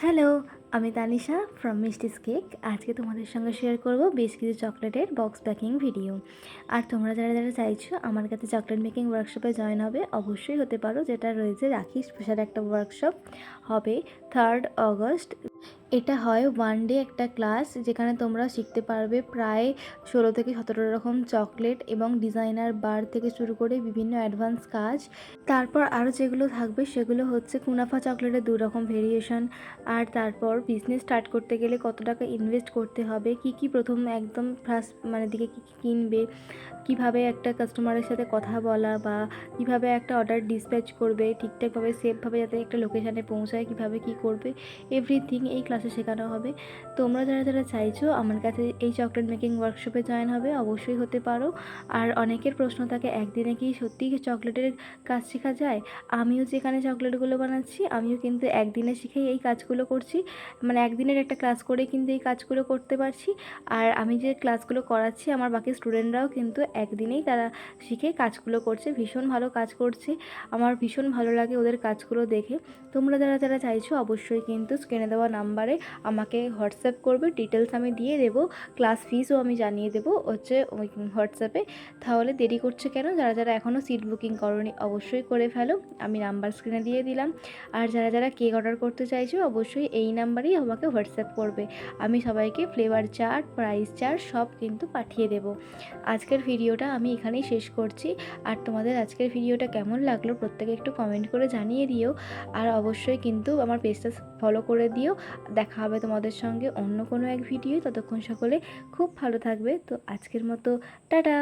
Hello, আমি Tanisha from মিষ্টিস cake. আজকে তোমাদের সঙ্গে শেয়ার করব বেশ কিছু চকলেটের বক্স প্যাকিং ভিডিও। আর তোমরা যারা যারা চাইছো আমার কাছে চকলেট মেকিং ওয়ার্কশপে জয়েন হবে, অবশ্যই হতে পারো। যেটা রয়েছে রাখি স্পেশাল একটা ওয়ার্কশপ হবে 3rd অগস্ট। এটা হয় 1 ডে একটা ক্লাস, যেখানে তোমরা শিখতে পারবে প্রায় 16 থেকে 17 রকম চকলেট এবং ডিজাইনার বার থেকে শুরু করে বিভিন্ন অ্যাডভান্স কাজ। তারপর আরও যেগুলো থাকবে সেগুলো হচ্ছে কুনাফা চকলেটের 2 রকম ভেরিয়েশন। আর তারপর বিজনেস স্টার্ট করতে গেলে কত টাকা ইনভেস্ট করতে হবে, কি প্রথম একদম ফার্স্ট দিকে কী কিনবে, কিভাবে একটা কাস্টমারের সাথে কথা বলা বা কিভাবে একটা অর্ডার ডিসপ্যাচ করবে ঠিকঠাকভাবে সেফভাবে, যাতে একটা লোকেশানে পৌঁছায়, কিভাবে কি করবে, এভরিথিং এই ক্লাসে শেখানো হবে। তোমরা যারা যারা চাইছো আমার কাছে এই চকলেট মেকিং ওয়ার্কশপে জয়েন হবে, অবশ্যই হতে পারো। আর অনেকের প্রশ্ন থাকে, একদিনে কি সত্যিই চকলেটের কাজ শেখা যায়? আমিও যেখানে চকলেটগুলো বানাচ্ছি, আমিও কিন্তু একদিনে শিখেই এই কাজগুলো করছি। একদিনের একটা ক্লাস করে কিন্তু এই কাজগুলো করতে পারছি। আর আমি যে ক্লাসগুলো করাচ্ছি, আমার বাকি স্টুডেন্টরাও কিন্তু একদিনেই তারা শিখে কাজগুলো করছে, ভীষণ ভালো কাজ করছে। আমার ভীষণ ভালো লাগে ওদের কাজগুলো দেখে। তোমরা যারা যারা চাইছো অবশ্যই কিন্তু স্ক্রিনে দেওয়া নাম্বারে আমাকে হোয়াটসঅ্যাপ করবে, ডিটেলস আমি দিয়ে দেবো, ক্লাস ফিসও আমি জানিয়ে দেবো হচ্ছে ওই হোয়াটসঅ্যাপে। তাহলে দেরি করছে কেন? যারা যারা এখনও সিট বুকিং করোনি অবশ্যই করে ফেলো, আমি নাম্বার স্ক্রিনে দিয়ে দিলাম। আর যারা যারা কেক অর্ডার করতে চাইছো অবশ্যই এই নাম্বারেই আমাকে হোয়াটসঅ্যাপ করবে, আমি সবাইকে ফ্লেভার চার্ট, প্রাইস চার্ট সব কিন্তু পাঠিয়ে দেব। আজকের ভিডিওটা আমি এখানেই শেষ করছি। আর তোমাদের আজকের ভিডিওটা কেমন লাগলো প্রত্যেকে একটু কমেন্ট করে জানিয়ে দিও। আর অবশ্যই কিন্তু আমার পেজটা ফলো করে দিও। দেখা হবে তোমাদের সঙ্গে অন্য কোনো এক ভিডিও। ততক্ষণ সকলে খুব ভালো থাকবে। তো আজকের মতো টাটা।